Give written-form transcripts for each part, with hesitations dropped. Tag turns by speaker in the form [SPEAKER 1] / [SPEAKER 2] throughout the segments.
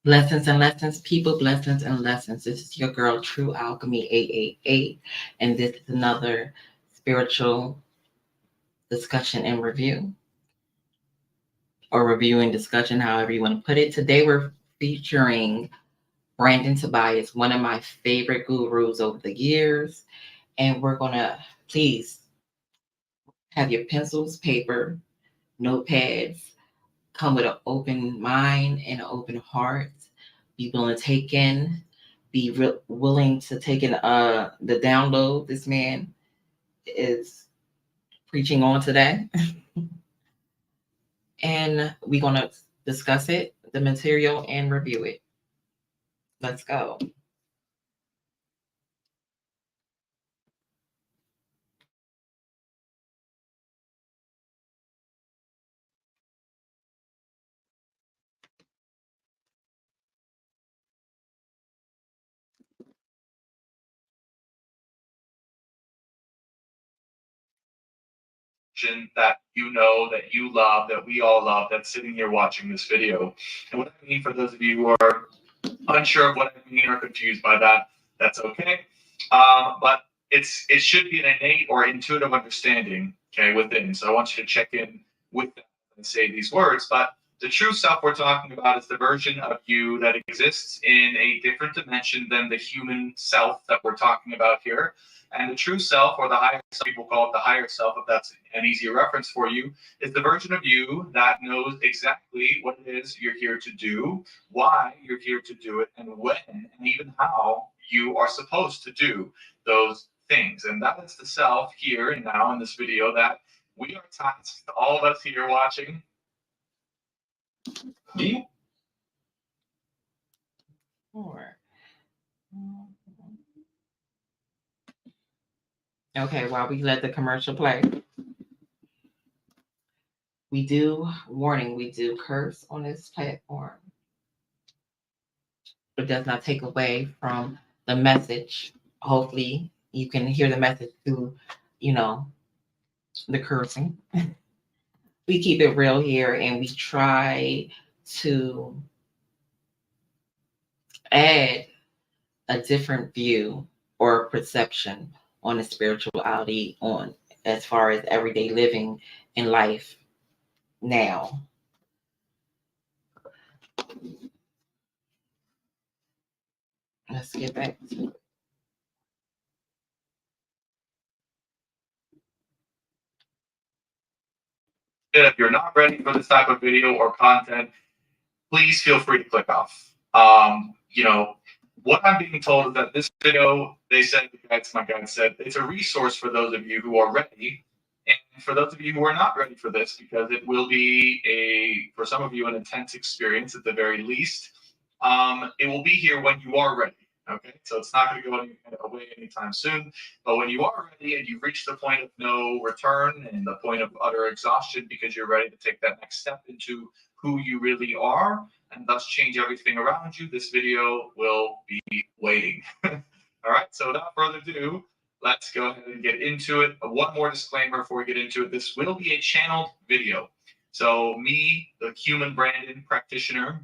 [SPEAKER 1] Blessings and lessons, people, blessings and lessons. This is your girl, True Alchemy 888, and this is another spiritual discussion and review, or review and discussion, however you want to put it. Today we're featuring Brandon Tabias, one of my favorite gurus over the years, and we're going to please have your pencils, paper, notepads, come with an open mind and an open heart. Be willing to take in, willing to take in the download this man is preaching on today. And we're gonna discuss it, the material, and review it. Let's go.
[SPEAKER 2] That you know, that you love, that we all love, that's sitting here watching this video. And what I mean, for those of you who are unsure of what I mean or confused by that, that's okay. But it should be an innate or intuitive understanding, okay, within. So I want you to check in with that and say these words. But the true self we're talking about is the version of you that exists in a different dimension than the human self that we're talking about here. And the true self, or the higher self, people call it the higher self, if that's an easier reference for you, is the version of you that knows exactly what it is you're here to do, why you're here to do it, and when, and even how you are supposed to do those things. And that is the self here and now in this video that we are tasked, all of us here watching. Me?
[SPEAKER 1] Okay, while we let the commercial play, we do curse on this platform. It does not take away from the message. Hopefully, you can hear the message through, you know, the cursing. We keep it real here, and we try to add a different view or perception on the spirituality, on as far as everyday living in life now. Let's get back to it.
[SPEAKER 2] If you're not ready for this type of video or content, please feel free to click off. What I'm being told is that this video, they said, my guide said, it's a resource for those of you who are ready, and for those of you who are not ready for this, because it will be for some of you, an intense experience at the very least. It will be here when you are ready. Okay, so it's not going to go away anytime soon. But when you are ready and you've reached the point of no return and the point of utter exhaustion because you're ready to take that next step into who you really are and thus change everything around you, this video will be waiting. All right, so without further ado, let's go ahead and get into it. One more disclaimer before we get into it. This will be a channeled video. So me, the human Brandon practitioner,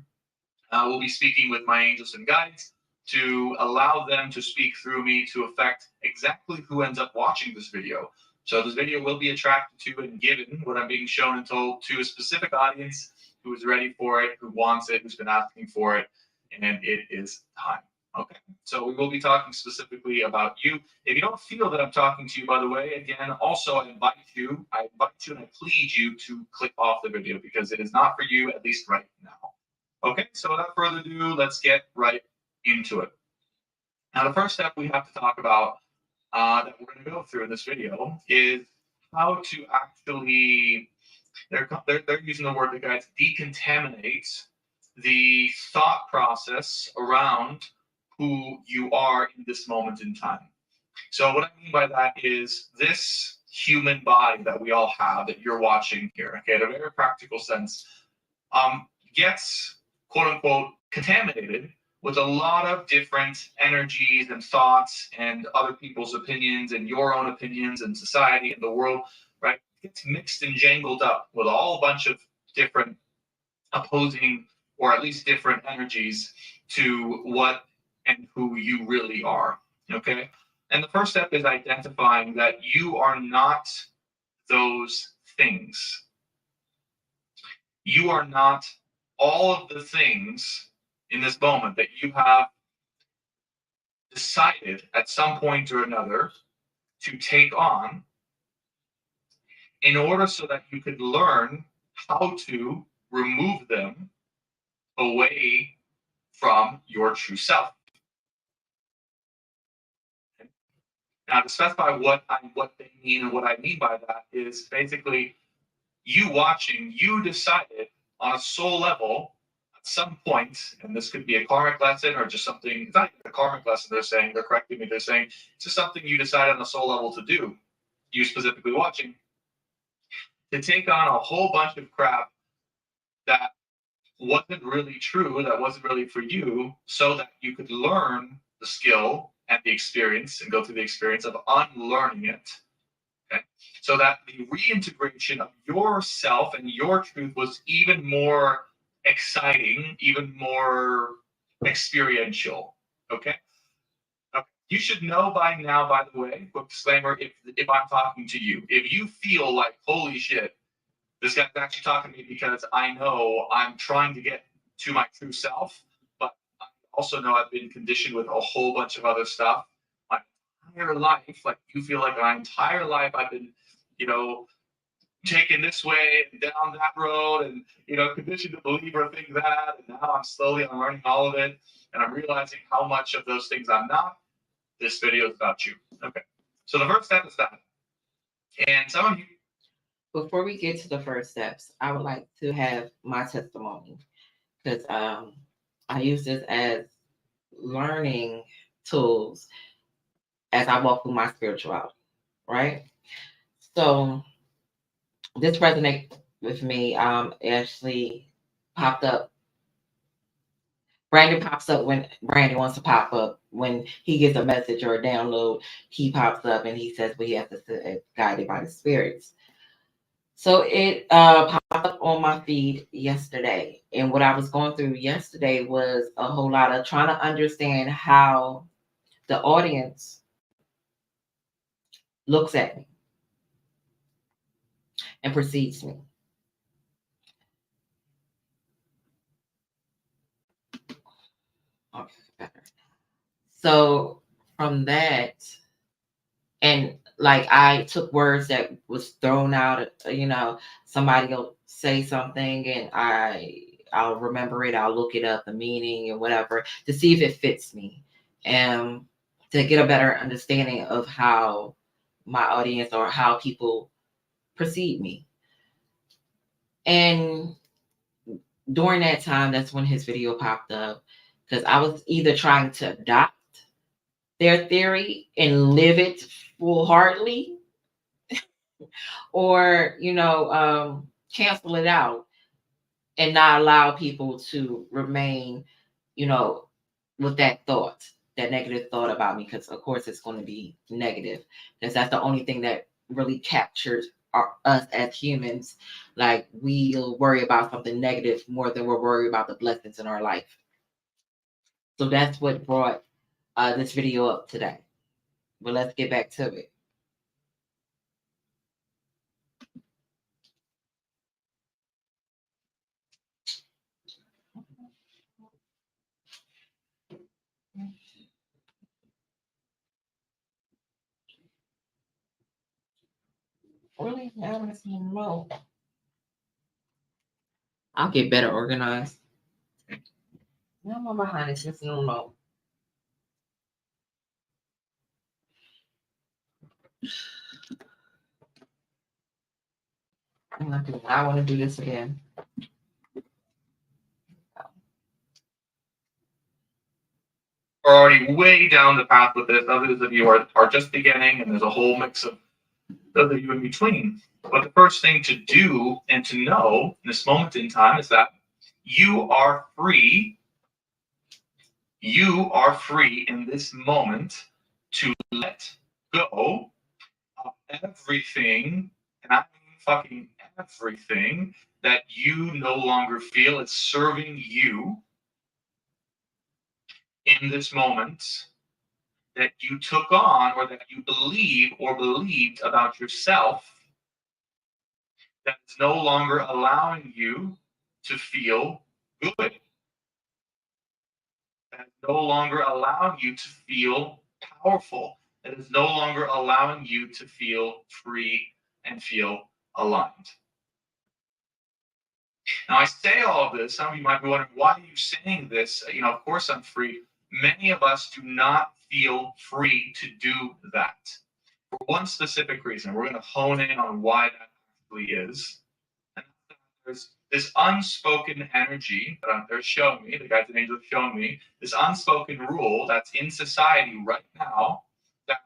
[SPEAKER 2] will be speaking with my angels and guides to allow them to speak through me to affect exactly who ends up watching this video. So this video will be attracted to and given what I'm being shown and told to a specific audience who is ready for it, who wants it, who's been asking for it, and it is time. Okay, so we will be talking specifically about you. If you don't feel that I'm talking to you, by the way, again, also I invite you and I plead you to click off the video because it is not for you, at least right now. Okay, so without further ado, let's get right into it. Now, the first step we have to talk about that we're going to go through in this video is how to actually, they're using the word, the guides, decontaminate the thought process around who you are in this moment in time. So what I mean by that is this human body that we all have that you're watching here, okay, in a very practical sense, gets quote unquote contaminated with a lot of different energies and thoughts and other people's opinions and your own opinions and society and the world, right? It gets mixed and jangled up with all a bunch of different opposing or at least different energies to what and who you really are. Okay. And the first step is identifying that you are not those things. You are not all of the things in this moment that you have decided at some point or another to take on in order so that you could learn how to remove them away from your true self. Now, to specify what they mean and what I mean by that is basically you watching, you decided on a soul level at some point, and this could be a karmic lesson or just something, it's not even a karmic lesson they're correcting me, they're saying it's just something you decided on a soul level to do, you specifically watching, to take on a whole bunch of crap that wasn't really true, that wasn't really for you, so that you could learn the skill and the experience and go through the experience of unlearning it. Okay. So that the reintegration of yourself and your truth was even more exciting, even more experiential. Okay. Okay. You should know by now, by the way, quick disclaimer, if I'm talking to you, if you feel like, holy shit, this guy's actually talking to me because I know I'm trying to get to my true self, but I also know I've been conditioned with a whole bunch of other stuff. My entire life, like you feel like my entire life I've been, taken this way and down that road and, conditioned to believe or think that. And now I'm learning all of it. And I'm realizing how much of those things I'm not. This video is about you. Okay. So the first step is that. And some of you,
[SPEAKER 1] before we get to the first steps, I would like to have my testimony because I use this as learning tools as I walk through my spirituality, right? So this resonates with me. Actually popped up. Brandon pops up when Brandon wants to pop up. When he gets a message or a download, he pops up and he says, well, he has to sit guided by the spirits. So it popped up on my feed yesterday. And what I was going through yesterday was a whole lot of trying to understand how the audience looks at me and perceives me. Okay, better. So from that, and like I took words that was thrown out, somebody will say something and I'll remember it, I'll look it up, the meaning and whatever, to see if it fits me and to get a better understanding of how my audience or how people perceive me. And during that time, that's when his video popped up, because I was either trying to adopt their theory and live it full-heartedly, or cancel it out and not allow people to remain with that thought, that negative thought about me, because of course it's going to be negative, because that's the only thing that really captures us as humans. Like, we'll worry about something negative more than we're worried about the blessings in our life. So that's what brought this video up today. But let's get back to it. Really? Now I'm missing the remote. I'll get better organized. Now I'm behind. It's missing the remote. I want to do this again.
[SPEAKER 2] are already way down the path with this. Others of you are just beginning, and there's a whole mix of those of you in between. But the first thing to do and to know in this moment in time is that you are free. You are free in this moment to let go of everything, and I mean fucking everything that you no longer feel is serving you in this moment that you took on or that you believe or believed about yourself that is no longer allowing you to feel good, that is no longer allowing you to feel powerful, that is no longer allowing you to feel free and feel aligned. Now, I say all of this. Some of you might be wondering, why are you saying this? Of course I'm free. Many of us do not feel free to do that for one specific reason. We're going to hone in on why that actually is. And there's this unspoken energy that they're showing me, the guides and angels are showing me, this unspoken rule that's in society right now that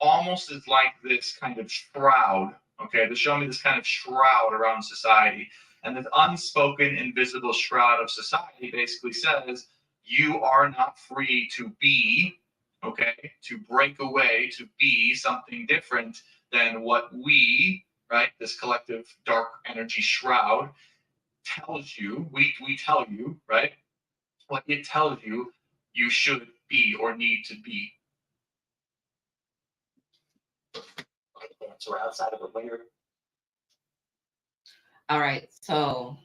[SPEAKER 2] almost is like this kind of shroud. Okay, they're showing me this kind of shroud around society. And this unspoken, invisible shroud of society basically says you are not free to be, okay, to break away, to be something different than what we, right, this collective dark energy shroud tells you, we tell you, right, what it tells you you should be or need to be. So outside of a layer.
[SPEAKER 1] All right, so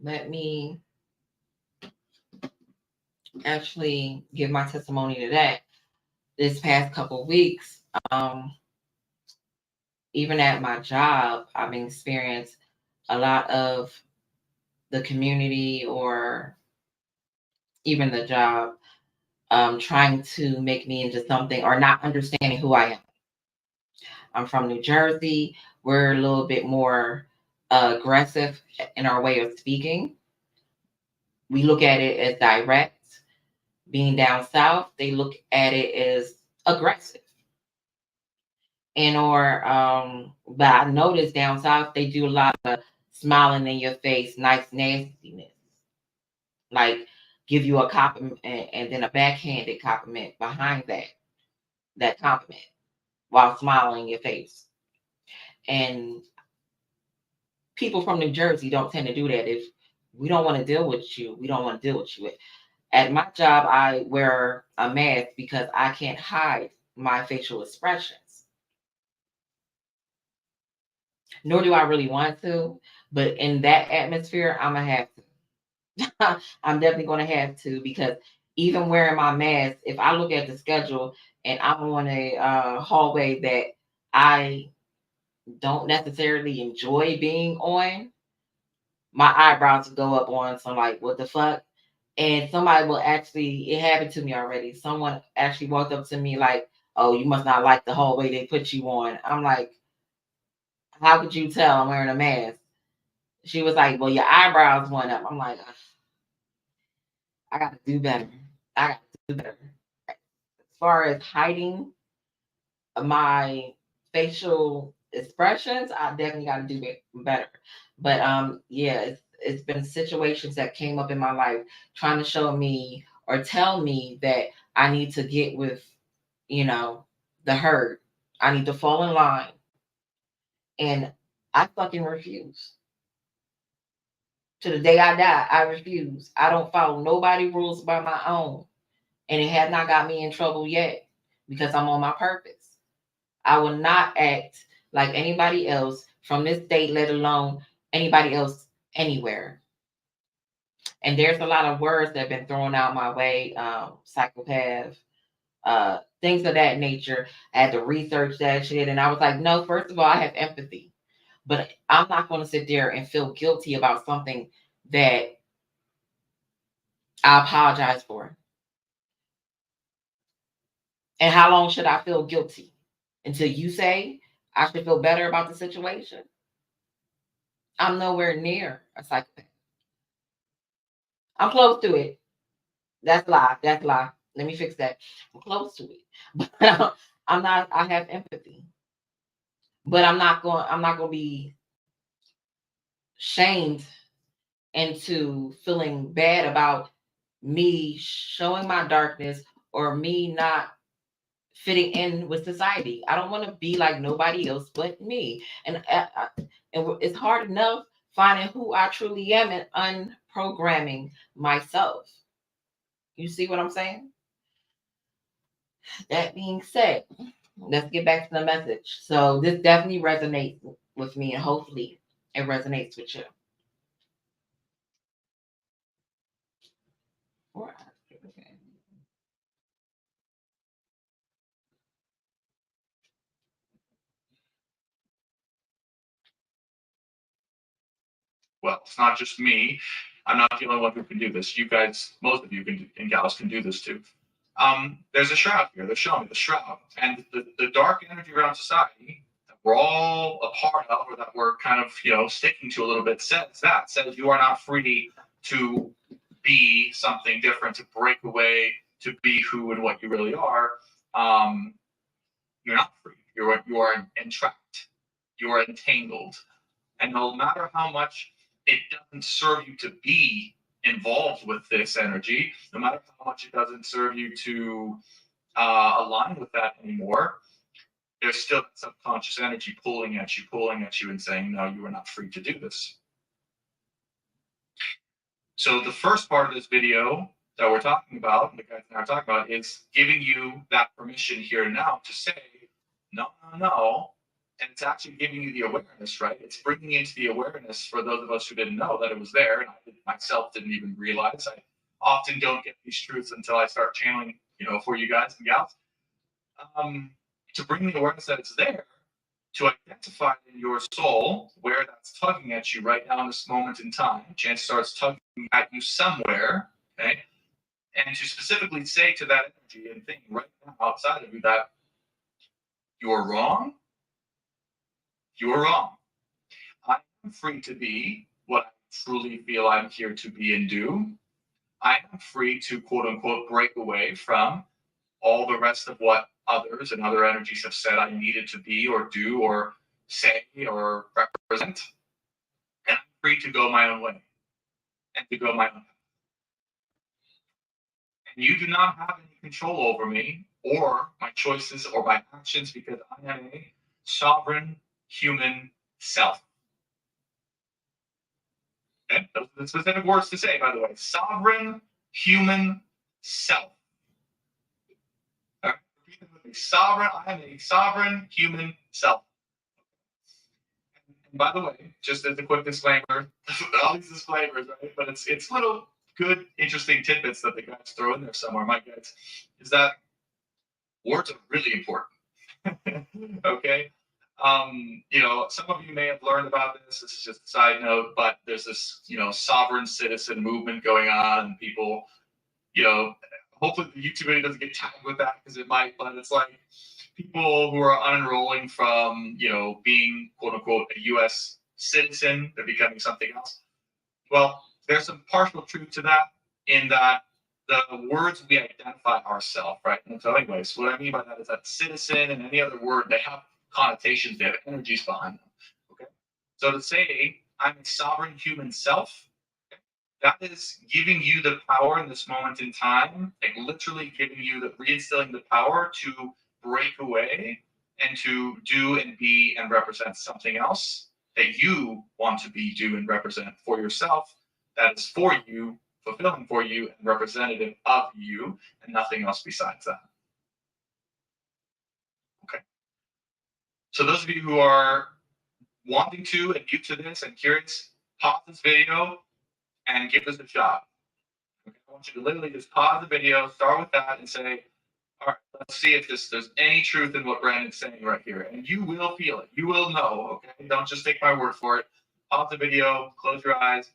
[SPEAKER 1] let me actually give my testimony to that. This past couple of weeks, even at my job, I've experienced a lot of the community or even the job trying to make me into something or not understanding who I am. I'm from New Jersey. We're a little bit more aggressive in our way of speaking. We look at it as direct. Being down south, they look at it as aggressive. But I noticed down south they do a lot of smiling in your face, nice nastiness, like give you a compliment and then a backhanded compliment behind that compliment while smiling in your face. And people from New Jersey don't tend to do that. If we don't want to deal with you, we don't want to deal with you. At my job, I wear a mask because I can't hide my facial expressions. Nor do I really want to, but in that atmosphere, I'm gonna have to. I'm definitely gonna have to because even wearing my mask, if I look at the schedule and I'm on a hallway that I don't necessarily enjoy being on, my eyebrows will go up on some like, what the fuck? And somebody will actually, it happened to me already. Someone actually walked up to me like, oh, you must not like the hallway they put you on. I'm like, how could you tell I'm wearing a mask? She was like, well, your eyebrows went up. I'm like, I got to do better. I got to do better. As far as hiding my facial expressions, I definitely got to do it better. But yeah, it's been situations that came up in my life trying to show me or tell me that I need to get with, you know, the herd. I need to fall in line. And I fucking refuse. To the day I die, I refuse. I don't follow nobody rules by my own. And it has not got me in trouble yet because I'm on my purpose. I will not act like anybody else from this state, let alone anybody else anywhere. And there's a lot of words that have been thrown out my way, psychopath, things of that nature. I had to research that shit. And I was like, no, first of all, I have empathy. But I'm not going to sit there and feel guilty about something that I apologize for. And how long should I feel guilty? Until you say I should feel better about the situation? I'm nowhere near a psychopath. I'm close to it. That's a lie. That's a lie. Let me fix that. I'm close to it. But I'm not, I have empathy. But I'm not going to be shamed into feeling bad about me showing my darkness or me not fitting in with society. I don't want to be like nobody else but me. And it's hard enough finding who I truly am and unprogramming myself. You see what I'm saying? That being said, let's get back to the message. So this definitely resonates with me, and hopefully it resonates with you.
[SPEAKER 2] Well, it's not just me. I'm not the only one who can do this. You guys, most of you can, and gals can do this too. There's a shroud here. They're showing me the shroud. And the dark energy around society that we're all a part of, or that we're kind of, sticking to a little bit, says you are not free to be something different, to break away, to be who and what you really are. You're not free. You are entrapped. You are entangled. And no matter how much it doesn't serve you to be involved with this energy, no matter how much it doesn't serve you to align with that anymore, there's still that subconscious energy pulling at you and saying, no, you are not free to do this. So the first part of this video that we're talking about, the guys and I are talking about, is giving you that permission here and now to say, no, no, no. And it's actually giving you the awareness, right? It's bringing into the awareness for those of us who didn't know that it was there, and I myself didn't even realize. I often don't get these truths until I start channeling, for you guys and gals. To bring the awareness that it's there, to identify in your soul where that's tugging at you right now in this moment in time. Chance starts tugging at you somewhere, okay? And to specifically say to that energy and thing right now outside of you that you're wrong, you're wrong. I am free to be what I truly feel I'm here to be and do. I am free to quote unquote break away from all the rest of what others and other energies have said I needed to be or do or say or represent. And I'm free to go my own way and to go my own path. And you do not have any control over me or my choices or my actions because I am a sovereign human self. Okay? Those are the specific words to say, by the way. Sovereign human self. Right? Repeat them with me. Sovereign, I am a sovereign human self. And by the way, just as a quick disclaimer, all these disclaimers, right? But it's little good, interesting tidbits that the guys throw in there somewhere, my guys, is that words are really important. Okay. Some of you may have learned about this. This is just a side note, but there's this, sovereign citizen movement going on, and people, hopefully the YouTube video doesn't get tagged with that because it might, but it's like people who are unenrolling from, being quote unquote a US citizen, they're becoming something else. Well, there's some partial truth to that in that the words we identify ourselves, right? And so anyways, what I mean by that is that citizen and any other word, they have connotations, they have energies behind them. Okay. So to say I'm a sovereign human self, okay, that is giving you the power in this moment in time, like literally giving you reinstilling the power to break away and to do and be and represent something else that you want to be, do, and represent for yourself, that is for you, fulfilling for you, and representative of you, and nothing else besides that. Okay. So those of you who are wanting to and new to this and curious, pause this video and give this a shot. Okay. I want you to literally just pause the video, start with that, and say, all right, let's see if there's any truth in what Brandon's saying right here. And you will feel it. You will know, okay? Don't just take my word for it. Pause the video, close your eyes,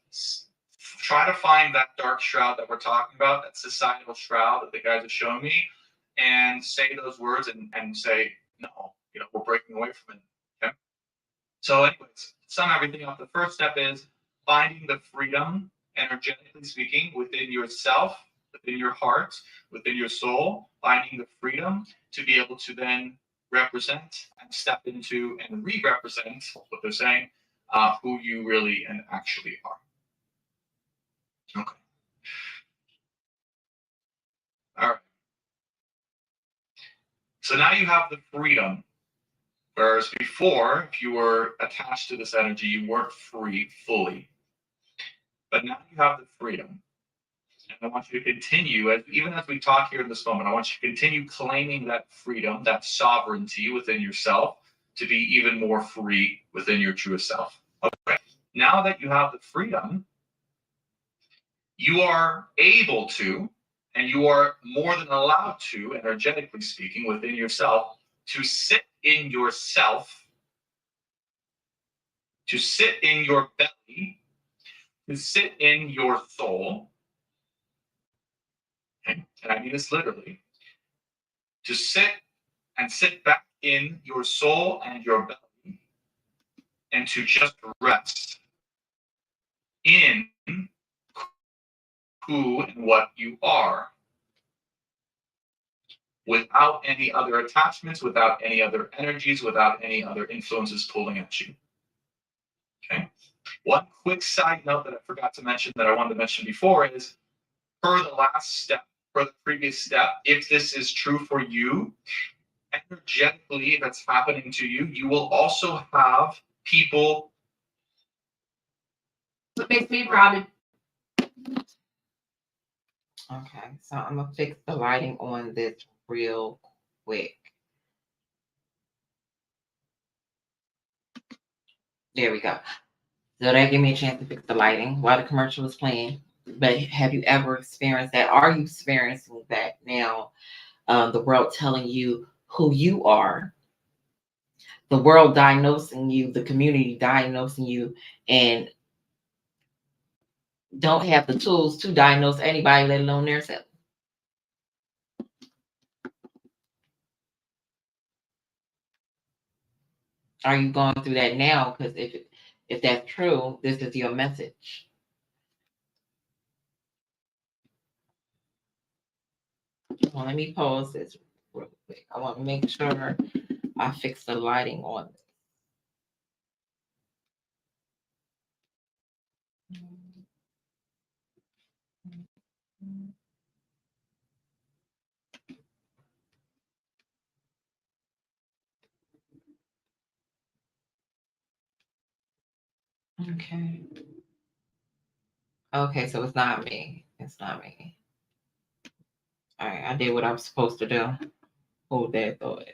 [SPEAKER 2] try to find that dark shroud that we're talking about, that societal shroud that the guys are showing me, and say those words and say, no, we're breaking away from it, okay? So anyways, to sum everything up, the first step is finding the freedom, energetically speaking, within yourself, within your heart, within your soul, finding the freedom to be able to then represent and step into and re-represent what they're saying, who you really and actually are. Okay. All right. So now you have the freedom. Whereas before, if you were attached to this energy, you weren't free fully. But now you have the freedom. And I want you to continue, even as we talk here in this moment, I want you to continue claiming that freedom, that sovereignty within yourself to be even more free within your truest self. Okay. Now that you have the freedom, you are able to, and you are more than allowed to, energetically speaking, within yourself, to sit in yourself, to sit in your belly, to sit in your soul. Okay? And I mean this literally. To sit back in your soul and your belly, and to just rest in who and what you are, without any other attachments, without any other energies, without any other influences pulling at you. Okay. One quick side note that I forgot to mention that I wanted to mention before is, per the last step, per the previous step, if this is true for you, energetically, if it's happening to you, you will also have people.
[SPEAKER 3] What makes me proud.
[SPEAKER 1] Okay, so I'm gonna fix the lighting on this real quick. There we go. So that gave me a chance to fix the lighting while the commercial was playing. But have you ever experienced that? Are you experiencing that now? The world telling you who you are, the world diagnosing you, the community diagnosing you, and don't have the tools to diagnose anybody, let alone themselves. Are you going through that now? Because if that's true, this is your message. Well, let me pause this real quick. I want to make sure I fix the lighting on this. Okay. Okay, so it's not me. It's not me. All right, I did what I was supposed to do. Hold that thought.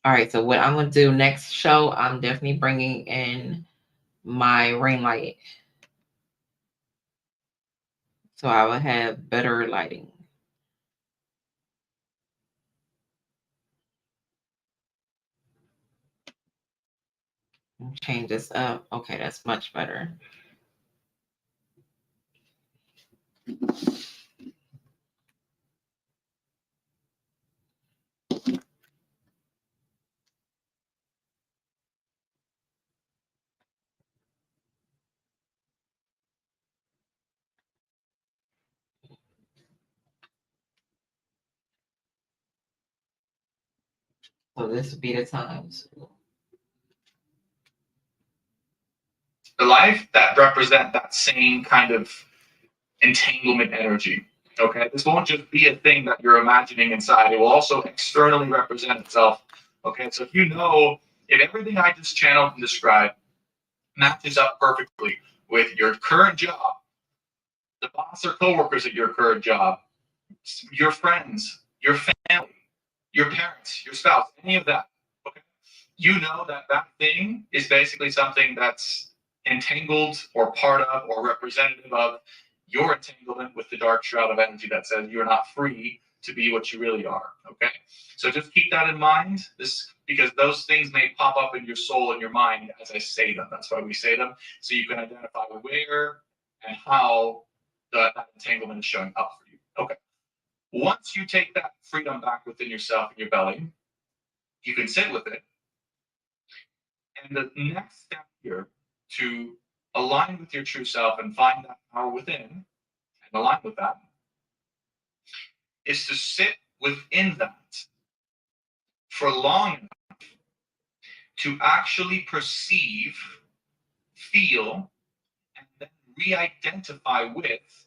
[SPEAKER 1] All right, so what I'm going to do next show, I'm definitely bringing in my ring light. So I will have better lighting. Change this up. Okay, that's much better. So this would be the times.
[SPEAKER 2] The life that represent that same kind of entanglement energy. Okay, this won't just be a thing that you're imagining inside. It will also externally represent itself. Okay, so if everything I just channeled and described matches up perfectly with your current job, the boss or coworkers at your current job, your friends, your family, your parents, your spouse, any of that, okay, you know that that thing is basically something that's entangled or part of or representative of your entanglement with the dark shroud of energy that says you're not free to be what you really are. Okay, so just keep that in mind. This, because those things may pop up in your soul and your mind as I say them. That's why we say them, so you can identify where and how that entanglement is showing up for you. Okay. Once you take that freedom back within yourself and your belly, you can sit with it. And the next step here to align with your true self and find that power within and align with that is to sit within that for long enough to actually perceive, feel, and then re-identify with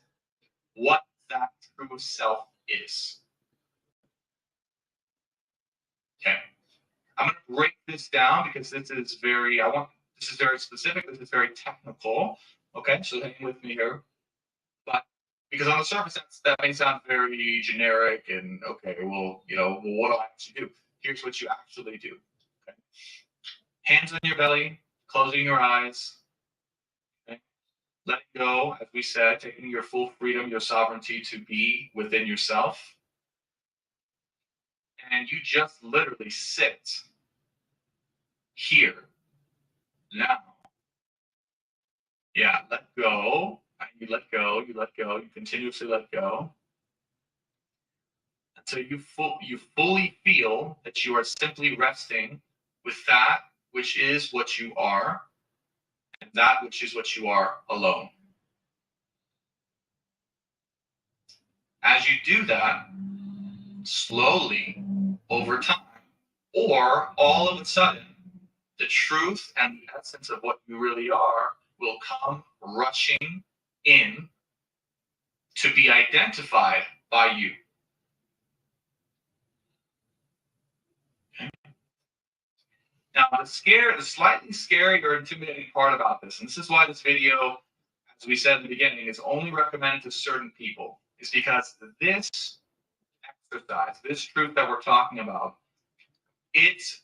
[SPEAKER 2] what that true self is. Okay. I'm going to break this down because this is very specific. This is very technical. Okay, so hang with me here. But because on the surface that may sound very generic and okay, well, what do I actually do? Here's what you actually do. Okay. Hands on your belly, closing your eyes. Okay. Letting go, as we said, taking your full freedom, your sovereignty to be within yourself. And you just literally sit here now. Yeah, let go. You let go, you let go, you continuously let go. Until you fully feel that you are simply resting with that which is what you are, and that which is what you are alone. As you do that, slowly, over time, or all of a sudden, the truth and the essence of what you really are will come rushing in to be identified by you. Okay. Now, the slightly scary or intimidating part about this, and this is why this video, as we said in the beginning, is only recommended to certain people, is because this exercise, this truth that we're talking about, it's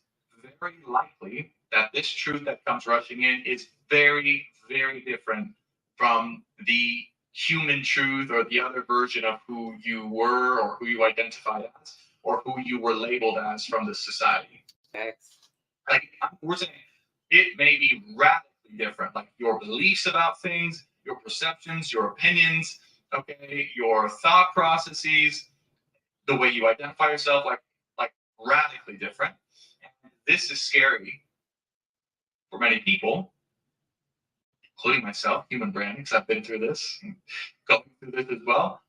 [SPEAKER 2] very likely that this truth that comes rushing in is very, very different from the human truth or the other version of who you were or who you identified as or who you were labeled as from the society.
[SPEAKER 1] Thanks.
[SPEAKER 2] Like we're saying, it may be radically different, like your beliefs about things, your perceptions, your opinions, okay, your thought processes, the way you identify yourself, like radically different. And this is scary for many people, including myself, human branding, because I've been through this, going through this as well,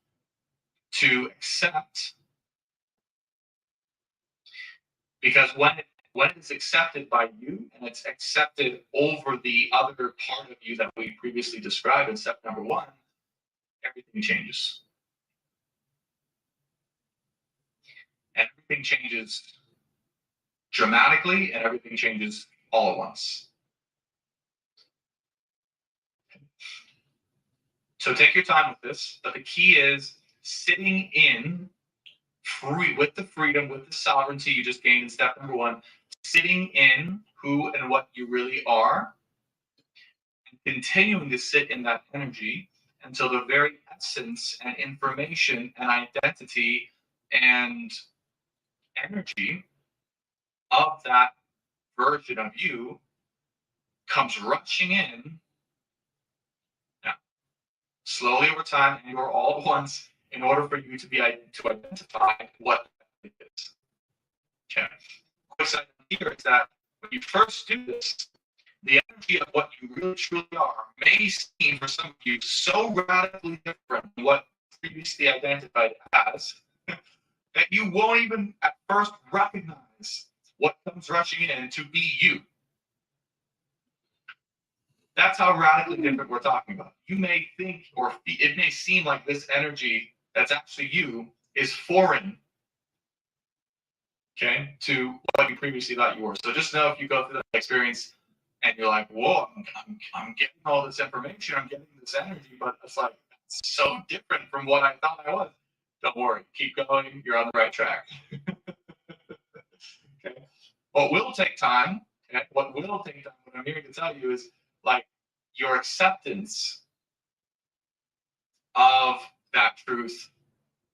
[SPEAKER 2] to accept. Because when it's accepted by you and it's accepted over the other part of you that we previously described in step number 1, everything changes. And everything changes dramatically and everything changes all at once. So take your time with this, but the key is sitting in with the freedom, with the sovereignty you just gained in step number 1, sitting in who and what you really are, and continuing to sit in that energy until the very essence and information and identity and energy of that version of you comes rushing in. Now, slowly over time, and you're all at once, in order for you to identify what it is. Okay. Quick side here is that when you first do this, the energy of what you really truly are may seem for some of you so radically different from what previously identified as that you won't even at first recognize what comes rushing in to be you. That's how radically different we're talking about. You may think, or it may seem like this energy that's actually you is foreign, okay, to what you previously thought you were. So just know if you go through that experience and you're like, whoa, I'm getting all this information, I'm getting this energy, but it's like it's so different from what I thought I was. Don't worry, keep going, you're on the right track. Okay. What will take time, what I'm here to tell you is like your acceptance of that truth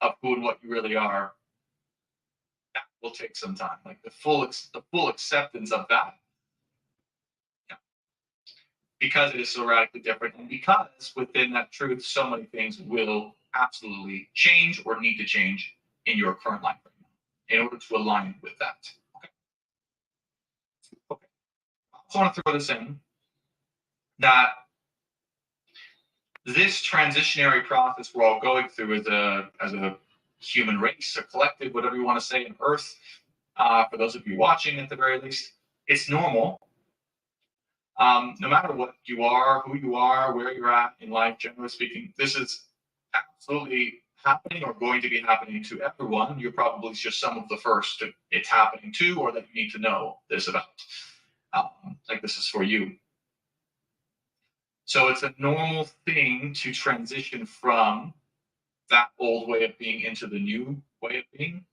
[SPEAKER 2] of who and what you really are. That will take some time, like the full acceptance of that. Yeah. Because it is so radically different, and because within that truth, so many things will absolutely change or need to change in your current life right now in order to align with that. Okay. I also want to throw this in that this transitionary process we're all going through as a human race, a collective, whatever you want to say, an Earth, for those of you watching at the very least, it's normal. No matter what you are, who you are, where you're at in life, generally speaking, this is absolutely happening or going to be happening to everyone. You're probably just some of the first it's happening to, or that you need to know this about. Like this is for you. So it's a normal thing to transition from that old way of being into the new way of being.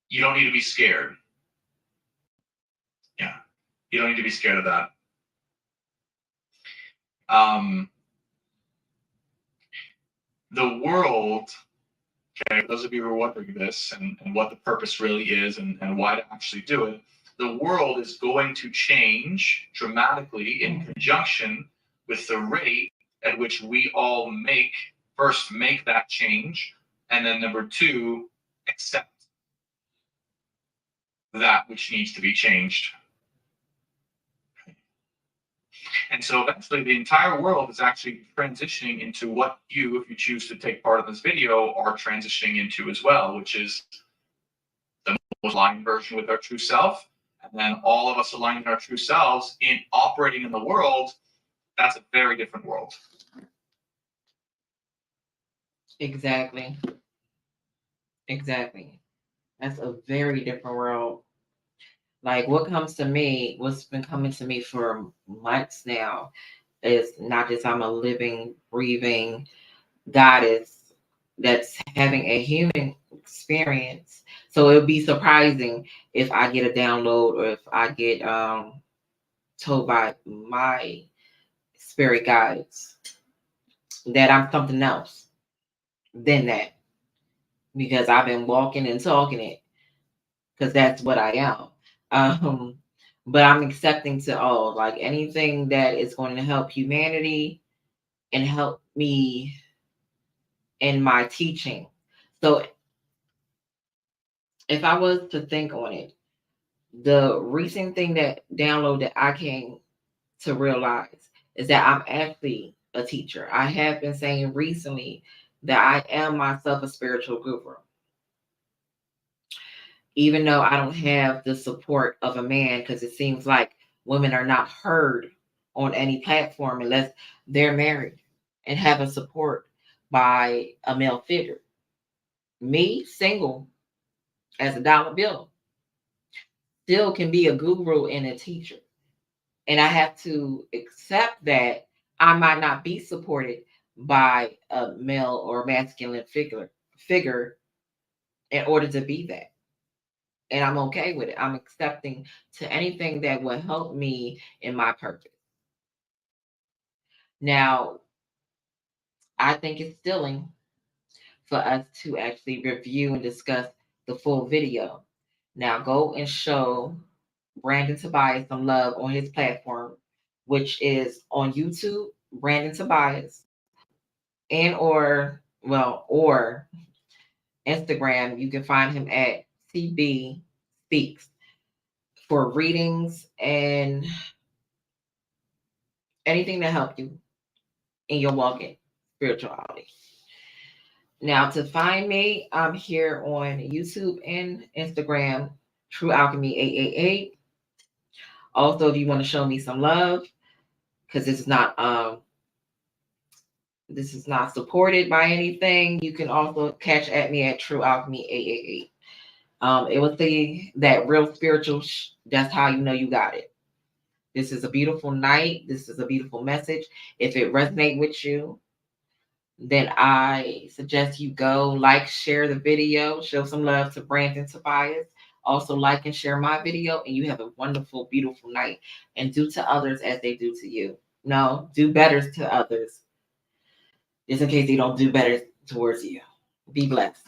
[SPEAKER 2] You don't need to be scared. Yeah, you don't need to be scared of that. The world, okay, those of you who are wondering this and what the purpose really is and why to actually do it, the world is going to change dramatically in conjunction with the rate at which we all make that change, and then number two, accept that which needs to be changed. And so eventually the entire world is actually transitioning into what you, if you choose to take part in this video, are transitioning into as well, which is the most aligned version with our true self. And then all of us aligning our true selves in operating in the world, that's a very different world.
[SPEAKER 1] Exactly. That's a very different world. Like what comes to me, what's been coming to me for months now is not just I'm a living, breathing goddess that's having a human experience. So it would be surprising if I get a download or if I get told by my spirit guides that I'm something else than that, because I've been walking and talking it, because that's what I am. Um, but I'm accepting to all, like anything that is going to help humanity and help me in my teaching. So if I was to think on it, the recent thing that download that I came to realize is that I'm actually a teacher. I have been saying recently that I am myself a spiritual guru. Even though I don't have the support of a man, because it seems like women are not heard on any platform unless they're married and have a support by a male figure. Me, single as a dollar bill, still can be a guru and a teacher. And I have to accept that I might not be supported by a male or masculine figure in order to be that. And I'm okay with it. I'm accepting to anything that will help me in my purpose. Now, I think it's stilling for us to actually review and discuss the full video. Now, go and show Brandon Tabias some love on his platform, which is on YouTube, Brandon Tabias, and or Instagram. You can find him at CB Speaks for readings and anything to help you in your walk in spirituality. Now, to find me, I'm here on YouTube and Instagram, True Alchemy 888. Also, if you want to show me some love, because this is not supported by anything, you can also catch at me at True Alchemy 888. It will say that real spiritual. That's how you know you got it. This is a beautiful night. This is a beautiful message. If it resonates with you, then I suggest you go like, share the video, show some love to Brandon Tabias. Also like and share my video, and you have a wonderful, beautiful night. And do to others as they do to you. No, do better to others, just in case they don't do better towards you. Be blessed.